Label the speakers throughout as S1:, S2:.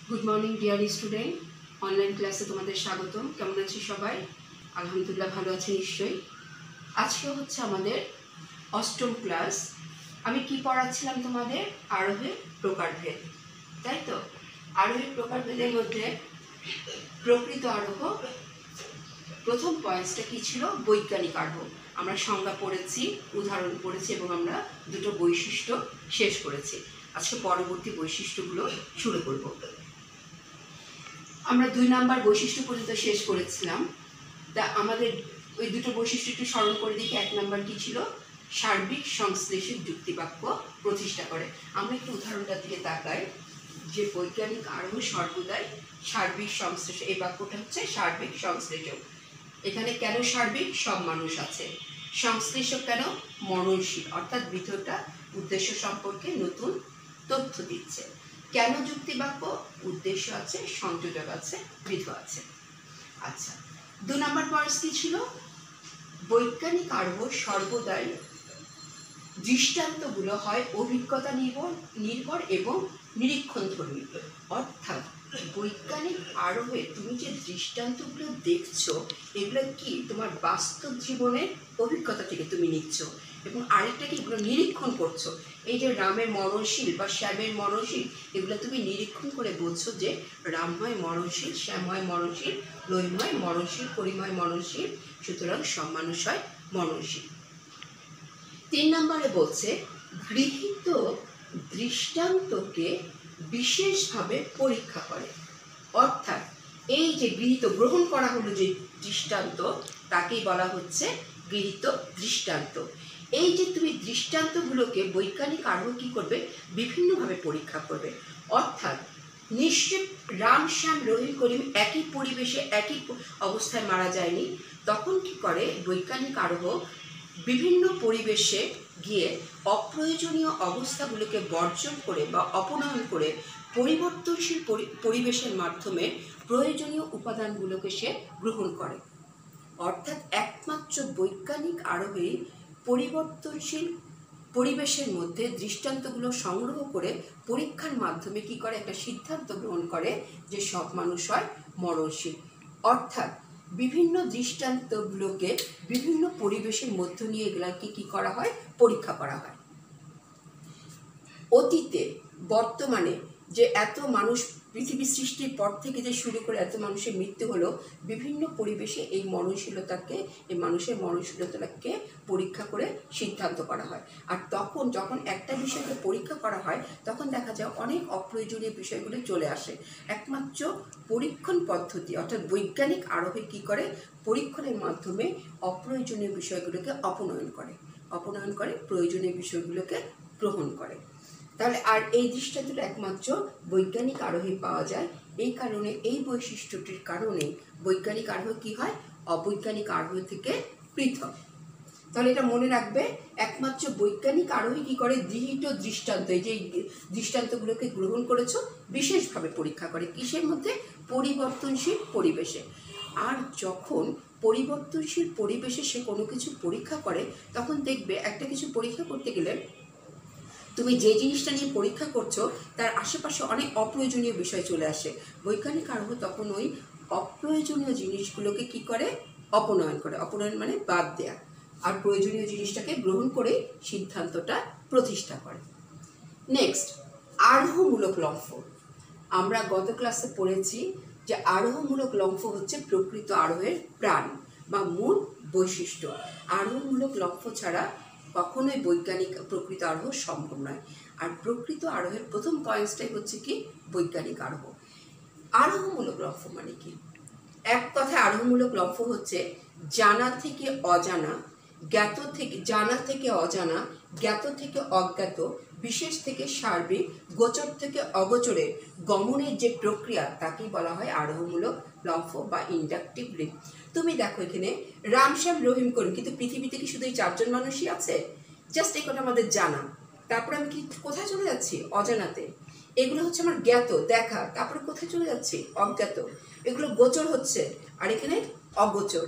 S1: Good morning dear student, online ক্লাসে তোমাদের স্বাগতম। কেমন আছি সবাই? আলহামদুলিল্লাহ ভালো আছে নিশ্চয়ই। আজকে হচ্ছে আমাদের অষ্টম ক্লাস। আমি কি পড়াচ্ছিলাম তোমাদের? আরোহে প্রকারভেদ, তাই তো? আরোহে প্রকারভেদের মধ্যে প্রকৃত আরোহ প্রথম পয়েন্টসটা কি ছিল? বৈজ্ঞানিক আরোহ। আমরা সংজ্ঞা পড়েছি, উদাহরণ পড়েছি এবং আমরা দুটো বৈশিষ্ট্য শেষ করেছি। আজকে পরবর্তী বৈশিষ্ট্যগুলো শুরু করব। আমরা 2 নাম্বার বৈশিষ্ট্য পর্যন্ত শেষ করেছিলাম। তা আমাদের ওই দুটো বৈশিষ্ট্য একটু স্মরণ করে দেখি। 1 নাম্বার কি ছিল? সার্বিক সংশ্লেষিক যুক্তিবাক্য প্রতিষ্ঠা করে। আমরা একটু উদাহরণটার দিকে তাকাই যে বৈজ্ঞানিক আরোহ সর্বদাই সার্বিক সংশ্লেষ। এই বাক্যটা হচ্ছে সার্বিক সংশ্লেষক। এখানে কেন সার্বিক? সব মানুষ আছে। সংশ্লেষক কেন? মননশীল, অর্থাৎ ভিতরটা উদ্দেশ্য সম্পর্কে নতুন তথ্য দিচ্ছে। কেন যুক্তিবাক্য? উদ্দেশ্য আছে, সংযোজক আছে, বিধ আছে। আচ্ছা, 2 নম্বর পয়েন্ট কি ছিল? বৈজ্ঞানিক আরোহ সর্বদাই দৃষ্টান্তগুলো হয় অভিজ্ঞতা নির্ভর এবং নিরীক্ষণধর্মী। অর্থাৎ বৈজ্ঞানিক আরোহে তুমি যে দৃষ্টান্তগুলো দেখছো, এগুলো কি তোমার বাস্তব জীবনের অভিজ্ঞতা থেকে তুমি নিচ্ছ, এবং আরেকটা কি, এগুলো নিরীক্ষণ করছো। এই যে রামের মননশীল বা শ্যামের মননশীল, এগুলো তুমি নিরীক্ষণ করে বলছো যে রামময় মননশীল, শ্যামময় মননশীল, লইময় মননশীল, পরিময় মননশীল, সুতরাং সব মানুষ হয় মননশীল। 3 নম্বরে বলছে গৃহীত দৃষ্টান্তকে বিশেষভাবে পরীক্ষা করে। অর্থাৎ এই যে গৃহীত, গ্রহণ করা হলো যে দৃষ্টান্ত, তাকেই বলা হচ্ছে গৃহীত দৃষ্টান্ত। এই যে তুমি দৃষ্টান্তগুলোকে বৈজ্ঞানিক আরোহ কি করবে? বিভিন্নভাবে পরীক্ষা করবে। অর্থাৎ নিশ্চিত রাম, শ্যাম, রহিম, করিম একই পরিবেশে একই অবস্থায় মারা যায়নি। তখন কি করে বৈজ্ঞানিক আরোহ? বিভিন্ন পরিবেশে গিয়ে অপ্রয়োজনীয় অবস্থাগুলোকে বর্জন করে বা অপনয়ন করে পরিবর্তনশীল পরিবেশের মাধ্যমে প্রয়োজনীয় উপাদানগুলোকে সে গ্রহণ করে। অর্থাৎ একমাত্র বৈজ্ঞানিক আরোহেই পরিবর্তনশীল পরিবেশের মধ্যে দৃষ্টান্তগুলো সংগ্রহ করে পরীক্ষার মাধ্যমে কি করে? একটা সিদ্ধান্ত গ্রহণ করে যে সব মানুষ হয় মরণশীল। অর্থাৎ বিভিন্ন দৃষ্টান্তগুলোকে বিভিন্ন পরিবেশের মধ্য নিয়ে এগুলাকে কি করা হয়? পরীক্ষা করা হয়। অতীতে, বর্তমানে যে এত মানুষ, পৃথিবী সৃষ্টির পর থেকে যে শুরু করে এত মানুষের মৃত্যু হলো, বিভিন্ন পরিবেশে এই মননশীলতাকে, এই মানুষের মননশীলতাকে পরীক্ষা করে সিদ্ধান্ত করা হয়। আর তখন যখন একটা বিষয়কে পরীক্ষা করা হয়, তখন দেখা যায় অনেক অপ্রয়োজনীয় বিষয়গুলো চলে আসে। একমাত্র পরীক্ষণ পদ্ধতি অর্থাৎ বৈজ্ঞানিক আরোহে কি করে? পরীক্ষণের মাধ্যমে অপ্রয়োজনীয় বিষয়গুলোকে অপনয়ন করে প্রয়োজনীয় বিষয়গুলোকে গ্রহণ করে। তাহলে আর এই দৃষ্টান্তটা একমাত্র বৈজ্ঞানিক আরোহে পাওয়া যায়। এই কারণে, এই বৈশিষ্ট্যটির কারণে বৈজ্ঞানিক আরোহ কি হয়? অবৈজ্ঞানিক আরোহ থেকে পৃথক। তাহলে এটা মনে রাখবে, একমাত্র বৈজ্ঞানিক আরোহী কি করে? গৃহীত দৃষ্টান্ত, এই যে দৃষ্টান্তগুলোকে গ্রহণ করেছো, বিশেষভাবে পরীক্ষা করে। কিসের মধ্যে? পরিবর্তনশীল পরিবেশে। আর যখন পরিবর্তনশীল পরিবেশে সে কোনো কিছু পরীক্ষা করে, তখন দেখবে একটা কিছু পরীক্ষা করতে গেলে তুমি যে জিনিসটা নিয়ে পরীক্ষা করছো তার আশেপাশে অনেক অপ্রয়োজনীয় বিষয় চলে আসে। বৈজ্ঞানিক আরোহ তখন ওই অপ্রয়োজনীয় জিনিসগুলোকে কি করে? অপনয়ন করে। অপনয়ন মানে বাদ দেয়া। আর প্রয়োজনীয় জিনিসটাকে গ্রহণ করে সিদ্ধান্তটা প্রতিষ্ঠা করে। নেক্সট, আরোহমূলক লম্ফ। আমরা গত ক্লাসে পড়েছি যে আরোহমূলক লম্ফ হচ্ছে প্রকৃত আরোহের প্রাণ বা মূল বৈশিষ্ট্য। আরোহমূলক লম্ফ ছাড়া কখনোই বৈজ্ঞানিক প্রকৃত আরোহ সম্ভব নয়। আর প্রকৃত আরোহের প্রথম পয়েন্টটাই হচ্ছে কি? বৈজ্ঞানিক আরোহ। আরোহমূলক লম্ফ মানে কি? এক কথায় আরোহমূলক লম্ফ হচ্ছে জানা থেকে অজানা, জ্ঞাত থেকে জানা থেকে অজানা, জ্ঞাত থেকে অজ্ঞাত, বিশেষ থেকে সার্বিক, গোচর থেকে অগোচরে গমনের যে প্রক্রিয়া, তাকেই বলা হয় আরোহমূলক লম্ফ বা ইন্ডাকটিভ লিঙ্ক। তুমি দেখো এখানে রাম, শ্যাম, রহিম, করিম, কিন্তু পৃথিবীতে কি শুধু এই 4 জন মানুষই আছে? জাস্ট এই কথা আমাদের জানা। তারপরে আমি কি কোথায় চলে যাচ্ছি? অজানাতে। এগুলো হচ্ছে আমার জ্ঞাত, দেখা। তারপরে কোথায় চলে যাচ্ছি? অজ্ঞাত। এগুলো গোচর হচ্ছে, আর এখানে অগোচর।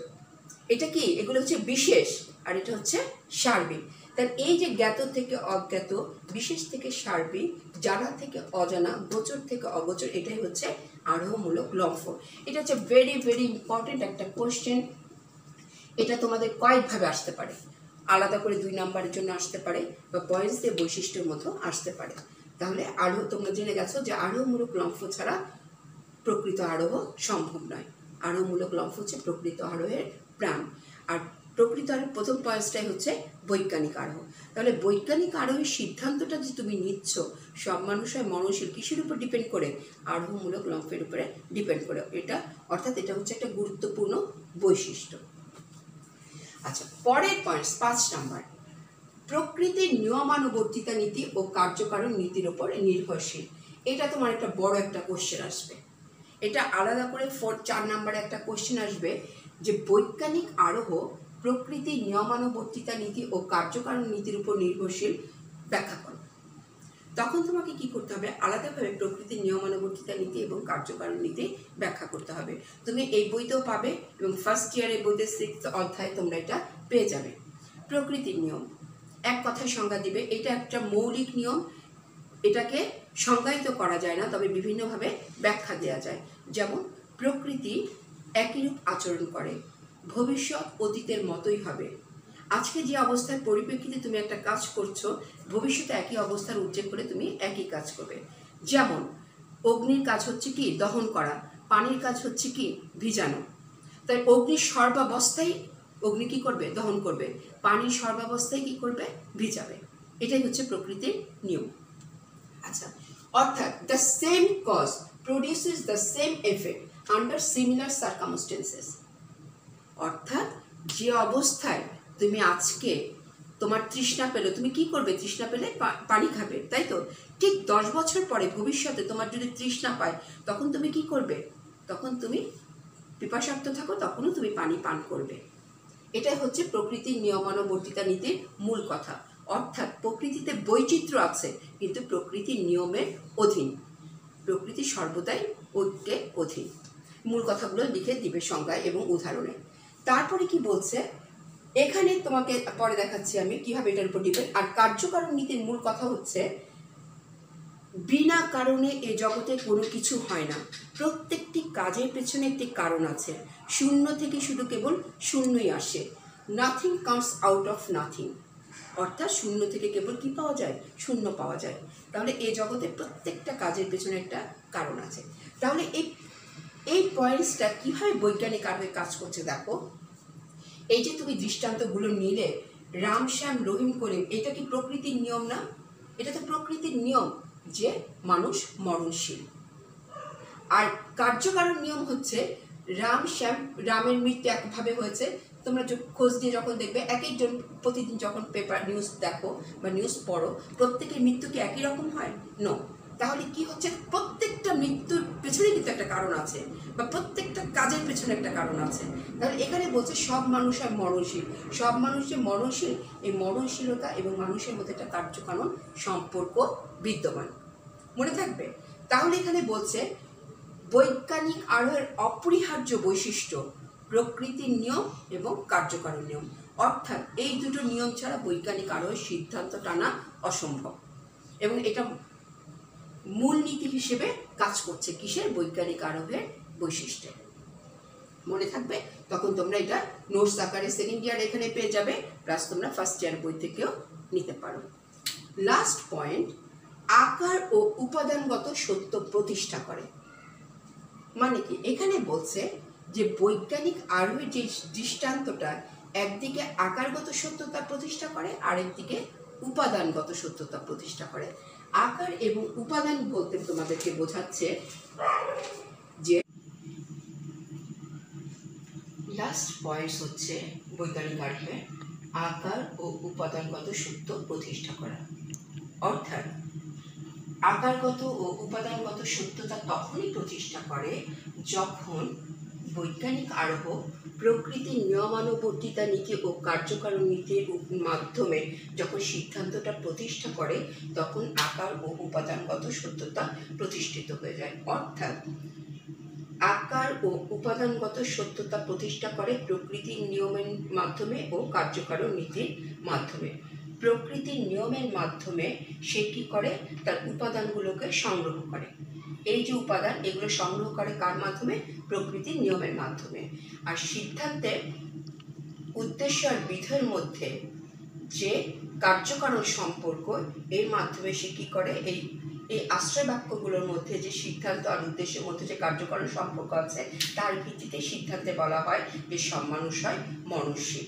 S1: এটা কি? এগুলো হচ্ছে বিশেষ, আর এটা হচ্ছে সার্বিক। তাই এই যে জ্ঞাত থেকে অজ্ঞাত, বিশেষ থেকে সার্বিক, জানা থেকে অজানা, গোচর থেকে অগোচর, এটাই হচ্ছে আরোহমূলক লম্ফ। এটা হচ্ছে ভেরি ভেরি ইম্পর্টেন্ট একটা কোশ্চেন। এটা তোমাদের কয়েকভাবে আসতে পারে, আলাদা করে 2 নাম্বারের জন্য আসতে পারে, বা পয়েন্টস দিয়ে বৈশিষ্ট্যের মতো আসতে পারে। তাহলে আরোহ তোমরা জেনে গেছো যে আরোহমূলক লম্ফ ছাড়া প্রকৃত আরোহ সম্ভব নয়। আরোহমূলক লম্ফ হচ্ছে প্রকৃত আরোহের প্রাণ। আর প্রকৃত আরোহ প্রথম পয়েন্টটাই হচ্ছে বৈজ্ঞানিক আরোহ। তাহলে বৈজ্ঞানিক আরোহের সিদ্ধান্তটা যে তুমি নিচ্ছ, সব মানুষ হয় মননশীল, কিসের উপর ডিপেন্ড করে? আরোহমূলক লম্ফের উপরে ডিপেন্ড করে। এটা অর্থাৎ এটা হচ্ছে একটা গুরুত্বপূর্ণ বৈশিষ্ট্য। আচ্ছা, পরের পয়েন্টস 5 নাম্বার, প্রকৃতির নিয়মানুবর্তিতা নীতি ও কার্যকারণ নীতির উপর নির্ভরশীল। এটা তোমার একটা বড় একটা কোশ্চেন আসবে। এটা আলাদা করে 4 নাম্বারে একটা কোশ্চেন আসবে যে বৈজ্ঞানিক আরোহ প্রকৃতির নিয়মানুবর্তিতা নীতি ও কার্যকারণ নীতির উপর নির্ভরশীল, ব্যাখ্যা করো। তখন তোমাকে কি করতে হবে? আলাদাভাবে প্রকৃতির নিয়মানুবর্তিতা নীতি এবং কার্যকারণ নীতি ব্যাখ্যা করতে হবে। তুমি এই বইতেও পাবে এবং ফার্স্ট ইয়ারের বইতে 6th অধ্যায়ে তোমরা এটা পেয়ে যাবে। প্রকৃতির নিয়ম এক কথায় সংজ্ঞা দিবে, এটা একটা মৌলিক নিয়ম। এটাকে সংজ্ঞায়িত করা যায় না, তবে বিভিন্নভাবে ব্যাখ্যা দেওয়া যায়। যেমন প্রকৃতি একইরূপ আচরণ করে, ভবিষ্যৎ অতীতের মতোই হবে। আজকে যে অবস্থার পরিপ্রেক্ষিতে তুমি একটা কাজ করছো, ভবিষ্যতে একই অবস্থার উদ্রেক করে তুমি একই কাজ করবে। যেমন অগ্নির কাজ হচ্ছে কি? দহন করা। পানির কাজ হচ্ছে কি? ভিজানো। তাই অগ্নির সর্বাবস্থায় অগ্নি কি করবে? দহন করবে। পানির সর্বাবস্থায় কি করবে? ভিজাবে। এটাই হচ্ছে প্রকৃতির নিয়ম। আচ্ছা, অর্থাৎ the same cause produces the same effect under similar circumstances. অর্থাৎ যে অবস্থায় তুমি আজকে তোমার তৃষ্ণা পেলে, তুমি কি করবে? তৃষ্ণা পেলে পানি খাবে, তাই তো? ঠিক 10 বছর পরে ভবিষ্যতে তোমার যদি তৃষ্ণা পায়, তখন তুমি কি করবে? তখন তুমি পিপাসার্থ থাকো, তখনও তুমি পানি পান করবে। এটাই হচ্ছে প্রকৃতির নিয়মানুবর্তিতা নীতির মূল কথা। অর্থাৎ প্রকৃতিতে বৈচিত্র্য আছে, কিন্তু প্রকৃতির নিয়মের অধীন। প্রকৃতি সর্বদাই ঐক্যের অধীন। মূল কথাগুলো লিখে দিবে সংজ্ঞায় এবং উদাহরণে। তারপরে কি বলছে এখানে, তোমাকে পরে দেখাচ্ছি আমি কিভাবে এটার উপর ডিপেন্ড। আর কার্যকারণ নীতির মূল কথা হচ্ছে বিনা কারণে এ জগতে কোনো কিছু হয় না। প্রত্যেকটি কাজের পেছনে একটি কারণ আছে। শূন্য থেকে শুধু কেবল শূন্যই আসে। Nothing comes out of nothing. অর্থাৎ শূন্য থেকে কেবল কি পাওয়া যায়? শূন্য পাওয়া যায়। তাহলে এই জগতে প্রত্যেকটা কাজের পেছনে একটা কারণ আছে। তাহলে এই পয়েন্টসটা কীভাবে বৈজ্ঞানিক আরোহে কাজ করছে দেখো। এই যে তুমি দৃষ্টান্তগুলো নিলে, রাম শ্যাম রহিম করিম, এটা কি প্রকৃতির নিয়ম না? এটা তো প্রকৃতির নিয়ম যে মানুষ মরণশীল। আর কার্যকারণ নিয়ম হচ্ছে রাম শ্যাম, রামের মৃত্যু একভাবে হয়েছে। তোমরা খোঁজ দিয়ে যখন দেখবে, এক একজন প্রতিদিন যখন পেপার নিউজ দেখো বা নিউজ পড়ো, প্রত্যেকের মৃত্যু কি একই রকম হয়? নো। তাহলে কি হচ্ছে? প্রত্যেকটা মৃত্যুর পেছনে কিন্তু একটা কারণ আছে, বা প্রত্যেকটা কাজের পেছনে একটা কারণ আছে। তাহলে এখানে বলছে সব মানুষ হয় মরণশীল। সব মানুষ যে মরণশীল, এই মরণশীলতা এবং মানুষের মধ্যে একটা কার্যকারণ সম্পর্ক বিদ্যমান। মনে থাকবে? তাহলে এখানে বলছে বৈজ্ঞানিক আরোহের অপরিহার্য বৈশিষ্ট্য প্রকৃতির নিয়ম এবং কার্যকারণ নিয়ম। অর্থাৎ এই দুটো নিয়ম ছাড়া বৈজ্ঞানিক আরোহের সিদ্ধান্ত টানা অসম্ভব। এবং এটা মূল নীতি হিসেবে কাজ করছে কিসের? বৈজ্ঞানিক আরোহের বৈশিষ্ট্যে। মনে থাকবে? তখন তোমরা এটা নোটস আকারে সেকেন্ড ইয়ার এখানে পেয়ে যাবে, প্লাস তোমরা ফার্স্ট ইয়ার বই থেকেও নিতে পারো। লাস্ট পয়েন্ট, আকার ও উপাদানগত সত্য প্রতিষ্ঠা করে। মানে কি? এখানে বলছে যে বৈজ্ঞানিক আরোহের যে দৃষ্টান্তটা একদিকে আকারগত সত্যতা প্রতিষ্ঠা করে, আরেকদিকে উপাদানগত সত্যতা প্রতিষ্ঠা করে। আকার এবং উপাদান বলতে তোমাদেরকে বোঝাচ্ছে যে লাস্ট পয়েন্টস হচ্ছে বৈজ্ঞানিক আরোহে আকার ও উপাদানগত সত্য প্রতিষ্ঠা করা। অর্থাৎ আকারগত ও উপাদানগত সত্যতা তখনই প্রতিষ্ঠা করে যখন বৈজ্ঞানিক আরোহ প্রকৃতির নিয়মানুবর্তিতা নীতি ও কার্যকারণ নীতির মাধ্যমে যখন সিদ্ধান্তটা প্রতিষ্ঠা করে, তখন আকার ও উপাদানগত সত্যতা প্রতিষ্ঠিত হয়ে যায়। অর্থাৎ আকার ও উপাদানগত সত্যতা প্রতিষ্ঠা করে প্রকৃতির নিয়মের মাধ্যমে ও কার্যকারণ নীতির মাধ্যমে। প্রকৃতির নিয়মের মাধ্যমে সে কি করে, তার উপাদানগুলোকে সংগ্রহ করে। এই যে উপাদান, এগুলো সংগ্রহ করে কার মাধ্যমে? প্রকৃতির নিয়মের মাধ্যমে। আর সিদ্ধান্তের উদ্দেশ্য আর বিধের মধ্যে যে কার্যকারণ সম্পর্ক, এর মাধ্যমে সে কি করে, এই আশ্রয় বাক্যগুলোর মধ্যে যে সিদ্ধান্ত আর উদ্দেশ্যের মধ্যে যে কার্যকারণ সম্পর্ক আছে, তার ভিত্তিতে সিদ্ধান্তে বলা হয় যে সব মানুষ হয় মননশীল।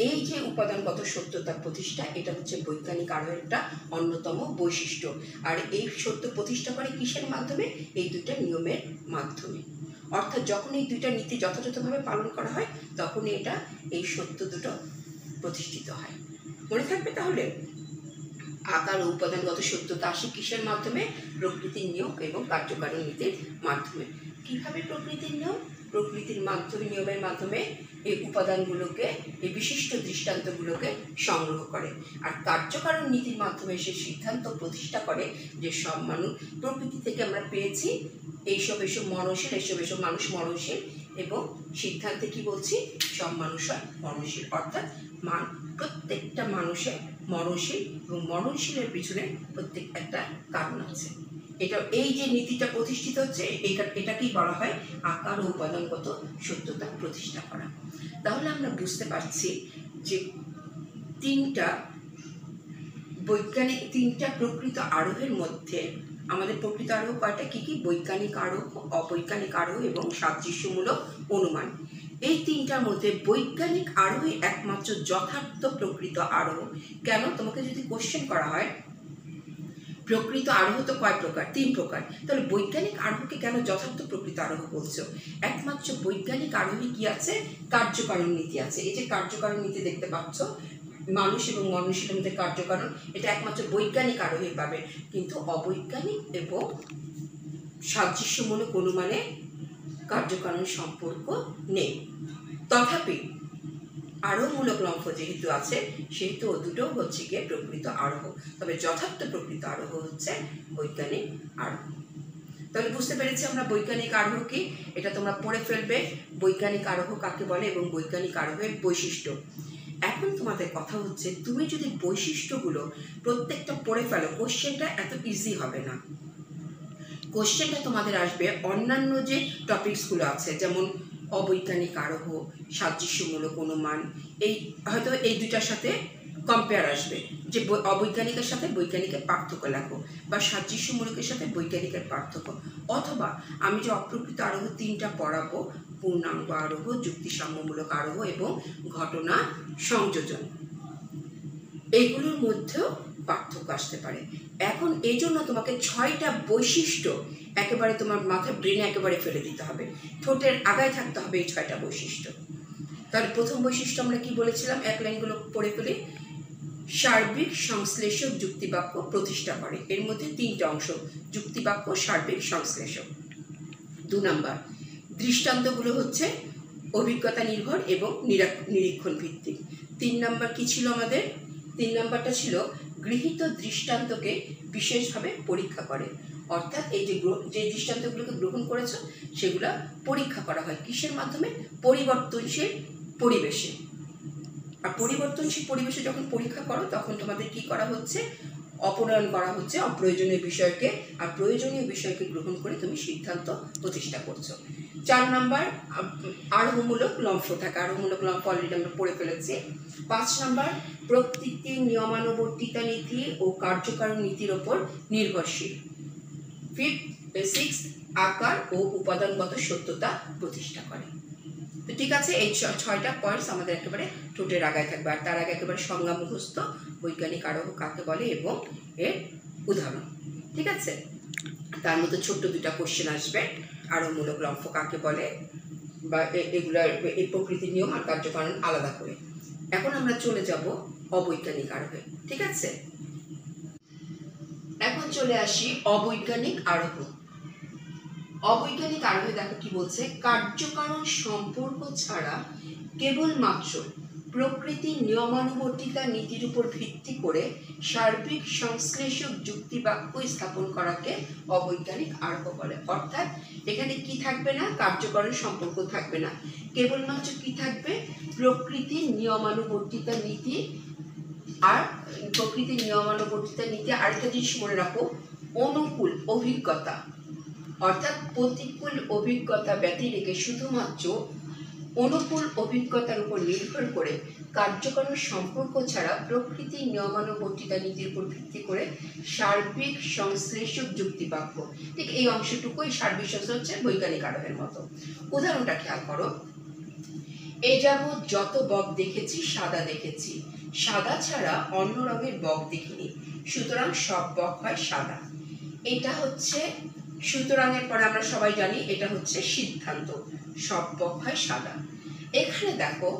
S1: এই যে উপাদানগত সত্যতা প্রতিষ্ঠা, এটা হচ্ছে বৈজ্ঞানিক আরও একটা অন্যতম বৈশিষ্ট্য। আর এই সত্য প্রতিষ্ঠা করে কিসের মাধ্যমে? এই দুইটা নিয়মের মাধ্যমে। অর্থাৎ যখন এই দুইটা নীতি যথাযথভাবে পালন করা হয়, তখনই এটা, এই সত্য দুটো প্রতিষ্ঠিত হয়। মনে থাকবে তাহলে, আকার ও উপাদানগত সত্যতা আসে কিসের মাধ্যমে? প্রকৃতির নিয়ম এবং কার্যকারণ নীতির মাধ্যমে। কিভাবে প্রকৃতির নিয়ম? প্রকৃতির মাধ্যমে, নিয়মের মাধ্যমে এই উপাদানগুলোকে, এই বিশিষ্ট দৃষ্টান্তগুলোকে সংগ্রহ করে। আর কার্যকারণ নীতির মাধ্যমে সে সিদ্ধান্ত প্রতিষ্ঠা করে যে সব মানুষ, প্রকৃতি থেকে আমরা পেয়েছি এইসব মননশীল, এসব মানুষ মননশীল, এবং সিদ্ধান্তে কি বলছি? সব মানুষ হয় মননশীল। অর্থাৎ প্রত্যেকটা মানুষের মননশীল, এবং মননশীলের পিছনে প্রত্যেক একটা কারণ আছে। এটা, এই যে নীতিটা প্রতিষ্ঠিত হচ্ছে, এটাকেই বলা হয় আকার ও উপাদানগত সত্যতা প্রতিষ্ঠা করা। তাহলে আমরা বুঝতে পারছি যে তিনটা প্রকৃত আরোহের মধ্যে, আমাদের প্রকৃত আরোহ কয়টা, কি কি? বৈজ্ঞানিক আরোহ, অবৈজ্ঞানিক আরোহ এবং সাদৃশ্যমূলক অনুমান। এই তিনটার মধ্যে বৈজ্ঞানিক আরোহই একমাত্র যথার্থ প্রকৃত আরোহ। কেন? তোমাকে যদি কোশ্চেন করা হয় প্রকৃত আরোহ তো কয় প্রকার? 3 প্রকার, তাহলে বৈজ্ঞানিক আরোহকে কেন যথার্থ প্রকৃত আরোহ বলছো? একমাত্র বৈজ্ঞানিক আরোহী কি আছে? কার্যকারণ নীতি আছে। এই যে কার্যকারণ নীতি দেখতে পাচ্ছ, মানুষ এবং মননশীলের মধ্যে কার্যকারণ, এটা একমাত্র বৈজ্ঞানিক আরোহী পাবে, কিন্তু অবৈজ্ঞানিক এবং সাদৃশ্যমূলক অনুমানে কার্যকারণ সম্পর্ক নেই। তথাপি আরোহমূলক লম্ফ যেহেতু আছে, সেহেতু ও দুটো হচ্ছে গিয়ে প্রকৃত আরোহ। তবে যথার্থ প্রকৃত আরোহ হচ্ছে বৈজ্ঞানিক আরোহ। তাহলে বুঝতে পেরেছি আমরা বৈজ্ঞানিক আরোহ কি, এটা তোমরা পড়ে ফেলবে, বৈজ্ঞানিক আরোহ কাকে বলে এবং বৈজ্ঞানিক আরোহের বৈশিষ্ট্য। এখন তোমাদের কথা হচ্ছে, তুমি যদি বৈশিষ্ট্যগুলো প্রত্যেকটা পড়ে ফেলো, কোশ্চেনটা এত ইজি হবে না। কোশ্চেনটা তোমাদের আসবে অন্যান্য যে টপিকসগুলো আছে, যেমন অবৈজ্ঞানিক আরোহ, সাদৃশ্যমূলক অনুমান, এই হয়তো এই দুটার সাথে কম্পেয়ার আসবে, যে অবৈজ্ঞানিকের সাথে বৈজ্ঞানিকের পার্থক্য লেখো, বা সাদৃশ্যমূলকের সাথে বৈজ্ঞানিকের পার্থক্য। অথবা আমি যে অপ্রকৃত আরোহ 3টা পড়াবো, পূর্ণাঙ্গ আরোহ, যুক্তিসাম্যমূলক আরোহ এবং ঘটনা সংযোজন, এইগুলোর মধ্যেও পার্থক্য আসতে পারে। এখন এই জন্য তোমাকে 6টা বৈশিষ্ট্য একেবারে তোমার মাথায়, ব্রেনে একেবারে ফেলে দিতে হবে, ঠোঁটের আগায় থাকতে হবে এই 6টা বৈশিষ্ট্য। তাহলে প্রথম বৈশিষ্ট্য আমরা কি বলেছিলাম? এক লাইনগুলো পড়ে ফেলে, সার্বিক সংশ্লেষক যুক্তিবাক্য প্রতিষ্ঠা করে। এর মধ্যে 3টা অংশ, যুক্তিবাক্য, সার্বিক, সংশ্লেষক। 2 নাম্বার, দৃষ্টান্তগুলো হচ্ছে অভিজ্ঞতা নির্ভর এবং নিরীক্ষণ ভিত্তিক। 3 নাম্বার কি ছিল আমাদের? 3 নাম্বারটা ছিল গৃহীত দৃষ্টান্তকে বিশেষভাবে পরীক্ষা করে। অর্থাৎ এই যে দৃষ্টান্তগুলোকে গ্রহণ করেছ, সেগুলো পরীক্ষা করা হয় কিসের মাধ্যমে? পরিবর্তনশীল পরিবেশে। আর পরিবর্তনশীল পরিবেশে যখন পরীক্ষা করো, তখন তোমাদের কি করা হচ্ছে? অপনয়ন করা হচ্ছে অপ্রয়োজনীয় বিষয়কে, আর প্রয়োজনীয় বিষয়কে গ্রহণ করে তুমি সিদ্ধান্ত প্রতিষ্ঠা করছো। 4 নাম্বার, আরোহমূলক লম্ফ থাকে। আরোহমূলক লম্ফ অলরেডি আমরা পড়ে ফেলেছি। 5 নাম্বার, প্রকৃতির নিয়মানুবর্তিতা নীতি ও কার্যকারণ নীতির ওপর নির্ভরশীল। 6, আকার ও উপাদানগত সত্যতা প্রতিষ্ঠা করে। তো ঠিক আছে, এই 6টা পয়েন্টস আমাদের একেবারে ঠোঁটের আগায় থাকবে। আর তার আগে একেবারে সংজ্ঞা মুখস্থ, বৈজ্ঞানিক আরোহ কাকে বলে এবং এর উদাহরণ। ঠিক আছে, তার মধ্যে ছোট্ট 2টা কোশ্চেন আসবে, আরোহমূলক লম্ফ কাকে বলে, বা এগুলার এই প্রকৃতির নিয়ম আর কার্যকারণ আলাদা করে। এখন আমরা চলে যাব অবৈজ্ঞানিক আরোহে। ঠিক আছে, এখন চলে আসি অবৈজ্ঞানিক আরোহ। অবৈজ্ঞানিক আরোহে দেখো কি বলছে, কার্যকারণ সম্পর্ক ছাড়া কেবলমাত্র প্রকৃতির নিয়মানুবর্তিতা নীতির উপর ভিত্তি করে সার্বিক সংশ্লেষক যুক্তিবাক্য স্থাপন করাকে অবৈজ্ঞানিক আরোহ বলে। অর্থাৎ এখানে কি থাকবে না? কার্যকারণ সম্পর্ক থাকবে না, কেবলমাত্র কি থাকবে? প্রকৃতির নিয়মানুবর্তিতা নীতি আর প্রকৃতির নিয়মানুবর্তিতা নীতি আরেকটা জিনিস মনে রাখো, অনুকূল অভিজ্ঞতা অর্থাৎ প্রতিকূল অভিজ্ঞতা ব্যতি রেখে শুধুমাত্র অনুকূল অভিজ্ঞতার উপর নির্ভর করে কার্যকরণ সম্পর্ক ছাড়া প্রকৃতির নিয়মানুবর্তিতা নীতির উপর ভিত্তি করে সার্বিক সংশ্লেষক যুক্তিবাক্য। ঠিক এই অংশটুকুই সার্বিক সংশ্লেষ হচ্ছে বৈজ্ঞানিক আরোহের মতো। উদাহরণটা খেয়াল করো, এ যাবৎ যত বক দেখেছি সাদা দেখেছি, সাদা ছাড়া অন্য রঙের বক দেখিনি, সুতরাং সব বক হয় সাদা। এটা হচ্ছে সুতরাংয়ের পরে আমরা সবাই জানি এটা হচ্ছে সিদ্ধান্ত, সব বক হয় সাদা। এখানে দেখো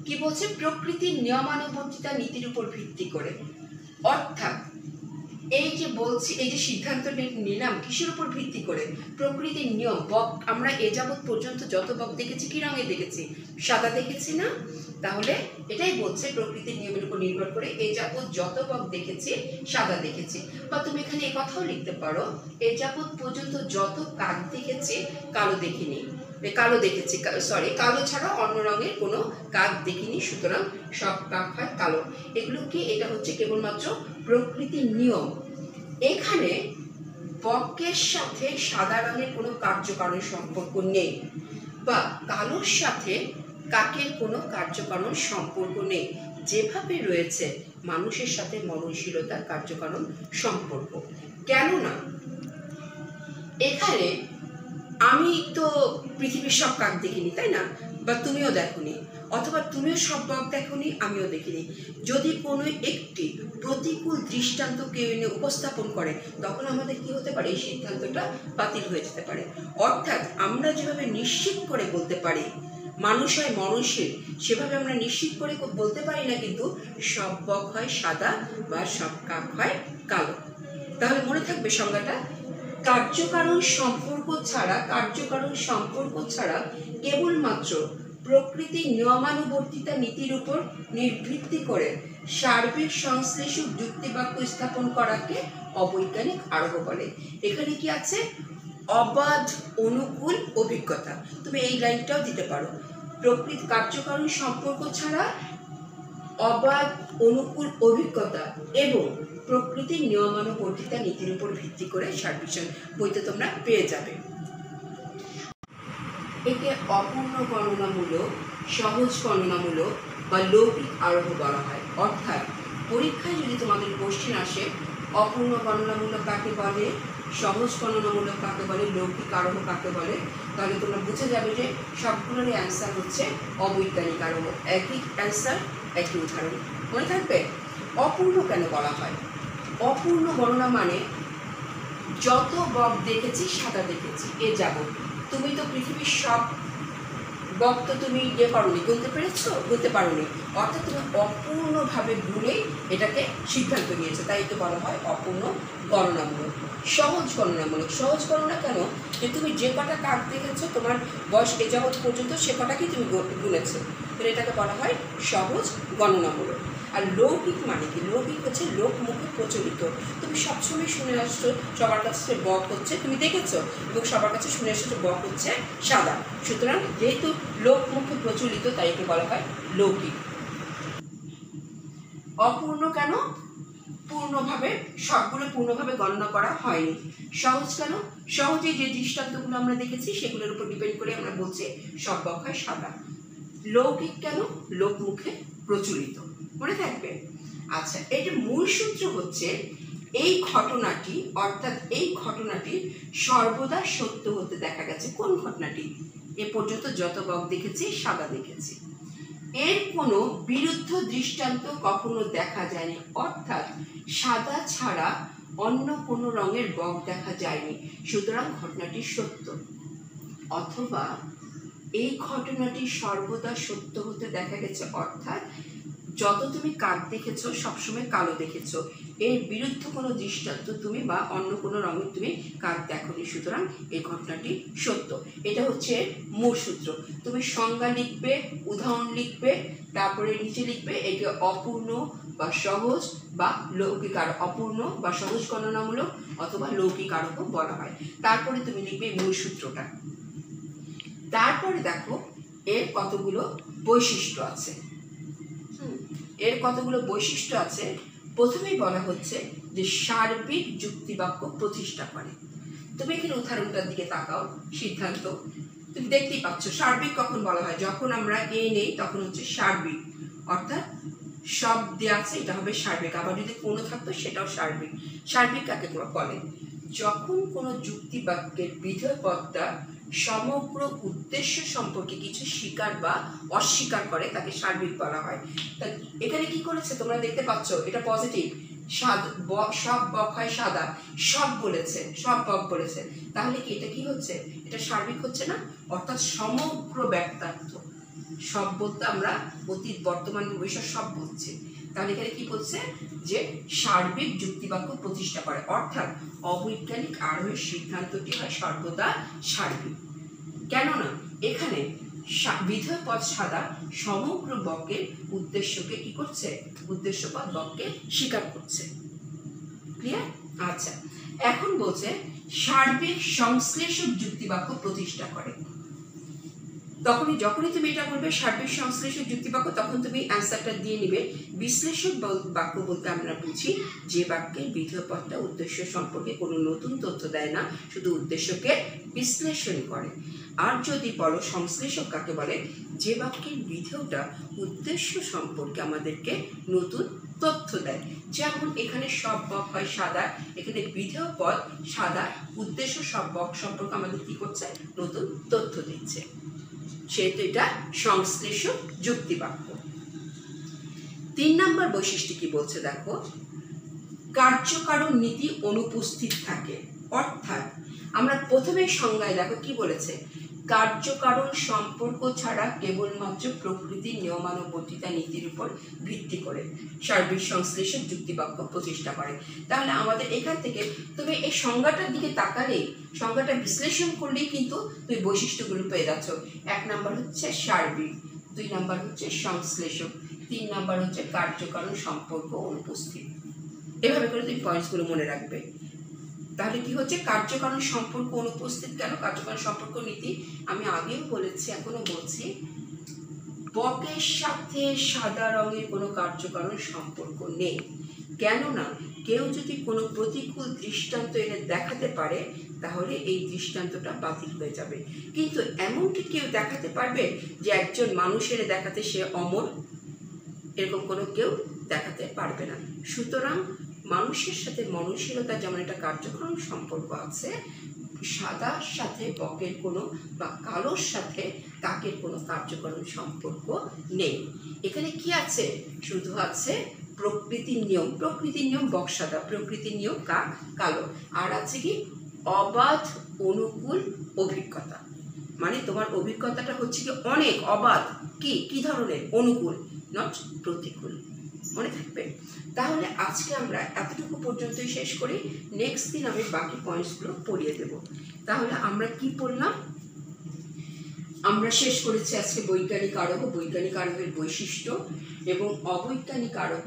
S1: কি বলছে, প্রকৃতির নিয়মানুবর্তিতা নীতির উপর ভিত্তি করে, অর্থাৎ এই যে বলছি, এই যে সিদ্ধান্ত নিলাম কিসের উপর ভিত্তি করে, প্রকৃতির নিয়ম। বক আমরা এ যাবৎ পর্যন্ত যত বক দেখেছি কি রঙে দেখেছি, সাদা দেখেছি না? তাহলে এটাই বলছে প্রকৃতির নিয়মের উপর নির্ভর করে এ যাবৎ যত বক দেখেছি সাদা দেখেছি। বা তুমি এখানে এ কথাও লিখতে পারো, এ যাবৎ পর্যন্ত যত কাক দেখেছি কালো দেখিনি, কালো দেখেছি, সরি কালো ছাড়া অন্য রঙের কোনো কাক দেখিনি, সুতরাং সব কাক হয় কালো। এগুলো কি, এটা হচ্ছে কেবলমাত্র প্রকৃতির নিয়ম। এখানে বকের সাথে সাদা রঙের কোনো কার্যকারণ সম্পর্ক নেই, বা কালোর সাথে কাকের কোনো কার্যকারণ সম্পর্ক নেই, যেভাবে রয়েছে মানুষের সাথে মননশীলতার কার্যকারণ সম্পর্ক। কেননা এখানে আমি তো পৃথিবীর সব কাক দেখিনি, তাই না? বা তুমিও দেখোনি, অথবা তুমিও সব বক দেখোনি, আমিও দেখিনি। যদি কোনো একটি প্রতিকূল দৃষ্টান্ত কেউ এনে উপস্থাপন করে, তখন আমাদের কি হতে পারে, এই সিদ্ধান্তটা বাতিল হয়ে যেতে পারে। অর্থাৎ আমরা যেভাবে নিশ্চিত করে বলতে পারি মানুষ হয় মননশীল, সেভাবে আমরা নিশ্চিত করে বলতে পারি না কিন্তু সব বক হয় সাদা বা সব কাক হয় কালো। তাহলে মনে থাকবে সংজ্ঞাটা, কার্যকারণ সম্পর্ক ছাড়া কেবলমাত্র প্রকৃতির নিয়মানুবর্তিতা নীতির উপর নির্ভিত্তি করে সার্বিক সংশ্লেষক যুক্তিবাক্য স্থাপন করাকে অবৈজ্ঞানিক আরোহ বলে। এখানে কি আছে, অবাধ অনুকূল অভিজ্ঞতা। তুমি এই লাইনটাও দিতে পারো, প্রকৃতি কার্যকারণ সম্পর্ক ছাড়া অবাধ অনুকূল অভিজ্ঞতা এবং প্রকৃতির নিয়মানুবর্তিতা নীতির উপর ভিত্তি করে সার্বিক বইতে তোমরা পেয়ে যাবে। একে অপূর্ণ গণনামূলক, সহজ গণনামূলক বা লৌকিক আরোহ বলা হয়। অর্থাৎ পরীক্ষায় যদি তোমাদের কোশ্চেন আসে অপূর্ণ গণনামূলক কাকে বলে, সহজ গণনামূলক কাকে বলে, লৌকিক আরোহ কাকে বলে, তাহলে তোমরা বুঝে যাবে যে সবগুলোরই অ্যান্সার হচ্ছে অবৈজ্ঞানিক আরোহ। একই অ্যান্সার, একই উদাহরণ। মনে থাকবে, অপূর্ণ কেন বলা হয়? অপূর্ণ গণনা মানে যত বক দেখেছি সাদা দেখেছি এ যাবৎ। তুমি তো পৃথিবীর সব বক তো তুমি ইয়ে করোনি, গুনতে পারোনি, অর্থাৎ তুমি অপূর্ণভাবে গুনে এটাকে সিদ্ধান্ত নিয়েছো, তাই তো বলা হয় অপূর্ণ গণনামূলক। সহজ গণনা কেন, যে তুমি যে কটা কাক দেখেছো তোমার বয়স এ যাবৎ পর্যন্ত সে কটাকেই তুমি গুনেছো, তাহলে এটাকে বলা হয় সহজ গণনামূলক। আর লৌকিক মানে কি, লৌকিক হচ্ছে লোকমুখে প্রচলিত। তুমি সবসময় শুনে আসছো সবার কাছে বক হচ্ছে, তুমি দেখেছো এবং সবার কাছে শুনে আসছো যে বক হচ্ছে সাদা, সুতরাং যেহেতু লোকমুখে প্রচলিত তাই একে বলা হয় লৌকিক। অপূর্ণ কেন, সবগুলো পূর্ণভাবে গণনা করা হয়নি। সহজ কেন, সহজে যে দৃষ্টান্তগুলো আমরা দেখেছি সেগুলোর উপর ডিপেন্ড করে আমরা বলছি সব বক হয় সাদা। লৌকিক কেন, লোকমুখে প্রচলিত। মনে থাকবে। আচ্ছা, এর মূল সূত্র হচ্ছে এই ঘটনাটি, অর্থাৎ এই ঘটনাটি সর্বদা সত্য হতে দেখা গেছে। কোন ঘটনাটি? এ পর্যন্ত যত বক দেখেছি সাদা দেখেছি, এর কোনো বিরুদ্ধ দৃষ্টান্ত কখনো দেখা যায়নি, অর্থাৎ সাদা ছাড়া অন্য কোনো রঙের বক দেখা যায়নি, সুতরাং ঘটনাটি সত্য। অথবা এই ঘটনাটি সর্বদা সত্য হতে দেখা গেছে, অর্থাৎ যত তুমি কাক দেখেছো সবসময় কালো দেখেছো, এর বিরুদ্ধে কোনো দৃষ্টান্ত তুমি বা অন্য কোনো রঙের তুমি কাক দেখোনি, সুতরাং এই ঘটনাটি সত্য। এটা হচ্ছে মূল সূত্র। তুমি সংজ্ঞা লিখবে, উদাহরণ লিখবে, তারপরে নিচে লিখবে একে অপূর্ণ বা সহজ বা লৌকিক আরোহ, অপূর্ণ বা সহজ গণনামূলক অথবা লৌকিক আরোহ বলা হয়। তারপরে তুমি লিখবে মূল সূত্রটা। তারপরে দেখো এর কতগুলো বৈশিষ্ট্য আছে। প্রথমেই বলা হচ্ছে যে সার্বিক যুক্তিবাক্য প্রতিষ্ঠা করে। তুমি এখানে উদাহরণটার দিকে তাকাও, সিদ্ধান্ত তুমি দেখতেই পাচ্ছ। সার্বিক কখন বলা হয়? যখন আমরা এ নেই তখন হচ্ছে সার্বিক, অর্থাৎ সব দেওয়া আছে এটা হবে সার্বিক। আবার যদি কোনো থাকতো সেটাও সার্বিক। সার্বিক কাকে বলে? যখন কোনো যুক্তিবাক্যের বিধেয় পদটা সমগ্র উদ্দেশ্য সম্পর্কে কিছু স্বীকার বা অস্বীকার করে তাকে সার্বিক বলা হয়। তা এখানে কি করেছে তোমরা দেখতে পাচ্ছ, এটা পজিটিভ। সব বক হয় সাদা, সব বলেছে, সব বক বলেছে, তাহলে কি এটা কি হচ্ছে? এটা সার্বিক হচ্ছে না? অর্থাৎ সমগ্র ব্যক্তার্থ। সব বলতে আমরা অতীত, বর্তমান, ভবিষ্যৎ সব বলছি। তাহলে এখানে কি বলছে? যে সার্বিক যুক্তিবাক্য প্রতিষ্ঠা করে, অর্থাৎ অবৈজ্ঞানিক আরোহের সিদ্ধান্তটি হয় সর্বদা সার্বিক। কেননা এখানে বিধেয় পদ সাদা সমগ্র বকের উদ্দেশ্যকে কি করছে? উদ্দেশ্যপদ বককে স্বীকার করছে। ক্লিয়ার? আচ্ছা, এখন বলছে সার্বিক সংশ্লেষক যুক্তিবাক্য প্রতিষ্ঠা করে। যখনই তুমি এটা বলবে সার্বিক সংশ্লেষক যুক্তিবাক্য, তখন তুমি অ্যান্সারটা দিয়ে নিবে। বিশ্লেষক বাক্য বলতে আমরা বুঝি যে বাক্যের বিধেয় পদটা উদ্দেশ্য সম্পর্কে কোনো নতুন তথ্য দেয় না, শুধু উদ্দেশ্যকে বিশ্লেষণ করে। আর যদি বলো সংশ্লেষক কাকে বলে? যে বাক্যের বিধেয়টা উদ্দেশ্য সম্পর্কে আমাদেরকে নতুন তথ্য দেয়। যেমন এখানে সব বক হয় সাদা, এখানে বিধেয় পদ সাদা, উদ্দেশ্য সব বক সম্পর্কে আমাদের কি করছে? নতুন তথ্য দিচ্ছে, সেহেতু এটা সংশ্লেষক যুক্তিবাক্য। 3 নম্বর বৈশিষ্ট্য কি বলছে দেখো, কার্যকারণ নীতি অনুপস্থিত থাকে। অর্থাৎ আমরা প্রথমে সংজ্ঞায় দেখো কি বলেছে? কার্যকারণ সম্পর্ক ছাড়া কেবলমাত্র প্রকৃতির নিয়মানুবর্তিতা নীতির উপর ভিত্তি করে সার্বিক সংশ্লেষক যুক্তিবাক্য প্রতিষ্ঠা করে। তাহলে আমাদের এখান থেকে তুমি এই সংজ্ঞাটার দিকে তাকালেই, সংজ্ঞাটা বিশ্লেষণ করলেই কিন্তু তুমি বৈশিষ্ট্যগুলো পেয়ে যাচ্ছ। 1 নম্বর হচ্ছে সার্বিক, 2 নম্বর হচ্ছে সংশ্লেষক, 3 নম্বর হচ্ছে কার্যকারণ সম্পর্ক অনুপস্থিত। এভাবে করে তুমি পয়েন্টসগুলো মনে রাখবে। তাহলে কি হচ্ছে? কার্যকারণ সম্পর্ক অনুপস্থিত। কেন? কার্যকারণ সম্পর্ক নীতি আমি আগেও বলেছি, এখনো বলছি, বকের সাথে সাদা রঙের কোনো কার্যকারণ সম্পর্ক নেই। কেননা কেউ যদি কোনো প্রতিকূল দৃষ্টান্ত এনে দেখাতে পারে তাহলে এই দৃষ্টান্তটা বাতিল হয়ে যাবে। কিন্তু এমনকি কেউ দেখাতে পারবে যে একজন মানুষের দেখাতে সে অমর? এরকম কোনো কেউ দেখাতে পারবে না। সুতরাং মানুষের সাথে মননশীলতা যেমন একটা কার্যক্রম সম্পর্ক আছে, সাদার সাথে বকের কোনো বা কালোর সাথে কাকের কোনো কার্যক্রম সম্পর্ক নেই। এখানে কি আছে? শুধু আছে প্রকৃতির নিয়ম। প্রকৃতির নিয়ম বক সাদা, প্রকৃতির নিয়ম কাক কালো। আর আছে কি? অবাধ অনুকূল অভিজ্ঞতা। মানে তোমার অভিজ্ঞতাটা হচ্ছে কি অনেক অবাধ, কি ধরনের? অনুকূল, নট প্রতিকূল। মনে থাকবে? তাহলে আজকে আমরা এতটুকু পর্যন্তই শেষ করি। নেক্সট দিন আমি বাকি পয়েন্টসগুলো পড়িয়ে দেব। তাহলে আমরা কি পড়লাম? আমরা শেষ করেছি আজকে বৈজ্ঞানিক আরোহ, বৈজ্ঞানিক আরোহের বৈশিষ্ট্য এবং অবৈজ্ঞানিক আরোহ।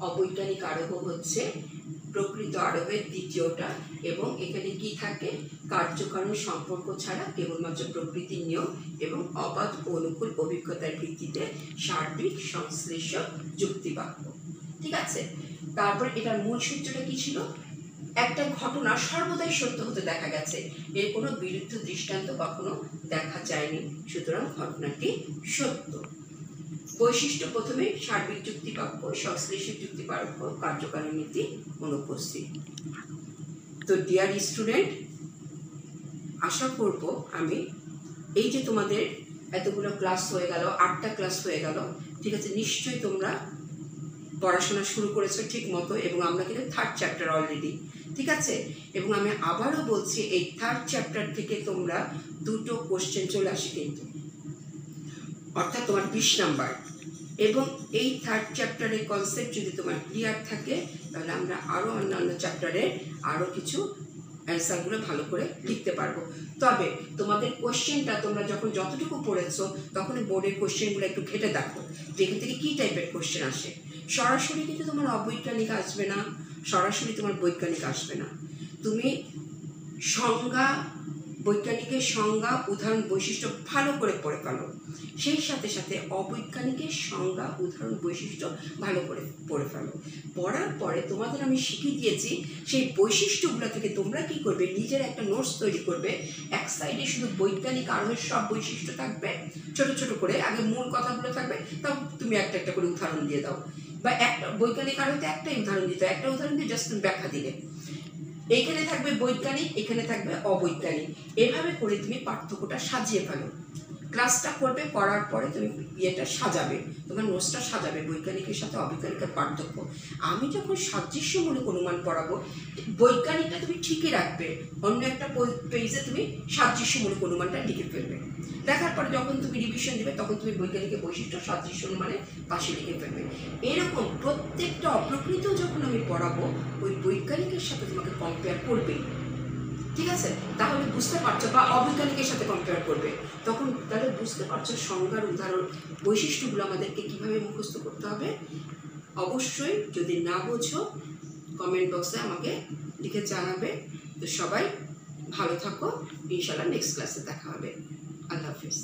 S1: অবৈজ্ঞানিক আরোহ হচ্ছে প্রকৃত আরোহের দ্বিতীয়টা, এবং এখানে কি থাকে? কার্যকারণ সম্পর্ক ছাড়া কেবলমাত্র প্রকৃতির নিয়ম এবং অবাধ অনুকূল অভিজ্ঞতার ভিত্তিতে সার্বিক সংশ্লেষক যুক্তিবাক্য। ঠিক আছে? তারপর এটার মূল সূত্রটা কি ছিল? একটা ঘটনা সর্বদাই সত্য হতে দেখা গেছে, এর কোনো বিরুদ্ধ দৃষ্টান্ত কখনো দেখা যায়নি, সুতরাং ঘটনাটি সত্য। বৈশিষ্ট্য প্রথমে সার্বিক যুক্তিবাক্য, সংশ্লেষক যুক্তিবাক্য, কার্যকারণ নীতি অনুপস্থিত। তো ডিয়ার স্টুডেন্ট, আশা করব আমি এই যে তোমাদের এতগুলো ক্লাস হয়ে গেল, 8টা ক্লাস হয়ে গেল, ঠিক আছে, নিশ্চয়ই তোমরা পড়াশোনা শুরু করেছো ঠিক মতো, এবং আমরা কিন্তু 3rd চ্যাপ্টার অলরেডি। ঠিক আছে? এবং আমি আবারও বলছি এই 3rd চ্যাপ্টার থেকে তোমরা 2টো কোশ্চেন চলে আসে কিন্তু, অর্থাৎ তোমার 20 নাম্বার। এবং এই 3rd চ্যাপ্টারের কনসেপ্ট যদি তোমার ক্লিয়ার থাকে তাহলে আমরা আরও অন্যান্য চ্যাপ্টারে আরও কিছু অ্যান্সারগুলো ভালো করে লিখতে পারবো। তবে তোমাদের কোশ্চেনটা তোমরা যখন যতটুকু পড়েছো তখন বোর্ডের কোশ্চেনগুলো একটু ঘেটে দেখো যে এখান থেকে কী টাইপের কোশ্চেন আসে। সরাসরি কিন্তু তোমার অবৈজ্ঞানিক আসবে না, সরাসরি তোমার বৈজ্ঞানিক আসবে না। তুমি সংজ্ঞা বৈজ্ঞানিকের সংজ্ঞা, উদাহরণ, বৈশিষ্ট্য ভালো করে পড়ে ফেলো। সেই সাথে সাথে অবৈজ্ঞানিকের সংজ্ঞা, উদাহরণ, বৈশিষ্ট্য ভালো করে পড়ে ফেলো। পড়ার পরে তোমাদের আমি শিখিয়ে দিয়েছি সেই বৈশিষ্ট্যগুলো থেকে তোমরা কি করবে, নিজের একটা নোটস তৈরি করবে। এক সাইডে শুধু বৈজ্ঞানিক আরোহের সব বৈশিষ্ট্য থাকবে, ছোট ছোট করে, আগে মূল কথাগুলো থাকবে, তাও তুমি একটা একটা করে উদাহরণ দিয়ে দাও, বা একটা বৈজ্ঞানিক আরোহতে একটাই উদাহরণ দিতে, একটা উদাহরণ দিয়ে জাস্ট তুমি ব্যাখ্যা দিলে। এইখানে থাকবে বৈজ্ঞানিক, এখানে থাকবে অবৈজ্ঞানিক, এভাবে করে তুমি পার্থক্যটা সাজিয়ে ফেলো। ক্লাসটা করবে, করার পরে তুমি ইয়েটা সাজাবে, তোমার নোটসটা সাজাবে বৈজ্ঞানিকের সাথে অবৈজ্ঞানিকের পার্থক্য। আমি যখন সাদৃশ্যমূলক অনুমান পড়াবো, বৈজ্ঞানিকটা তুমি ঠিকই রাখবে, অন্য একটা পেজে তুমি সাদৃশ্যমূলক অনুমানটা লিখে ফেলবে। দেখার পরে যখন তুমি রিভিশন দেবে তখন তুমি বৈজ্ঞানিকের বৈশিষ্ট্য সাদৃশ্য অনুমানে পাশে লিখে ফেলবে। এরকম প্রত্যেকটা অপ্রকৃত যখন আমি পড়াবো, ওই বৈজ্ঞানিকের সাথে তোমাকে কম্পেয়ার করবে, ঠিক আছে? তাহলে বুঝতে পারছো, বা অবৈজ্ঞানিকের সাথে কম্পেয়ার করবে, তখন তাহলে বুঝতে পারছো সংজ্ঞার, উদাহরণ, বৈশিষ্ট্যগুলো আমাদেরকে কীভাবে মুখস্থ করতে হবে। অবশ্যই যদি না বোঝো কমেন্ট বক্সে আমাকে লিখে জানাবে। তো সবাই ভালো থাকো, ইনশাআল্লাহ নেক্সট ক্লাসে দেখা হবে। আল্লাহ হাফিজ।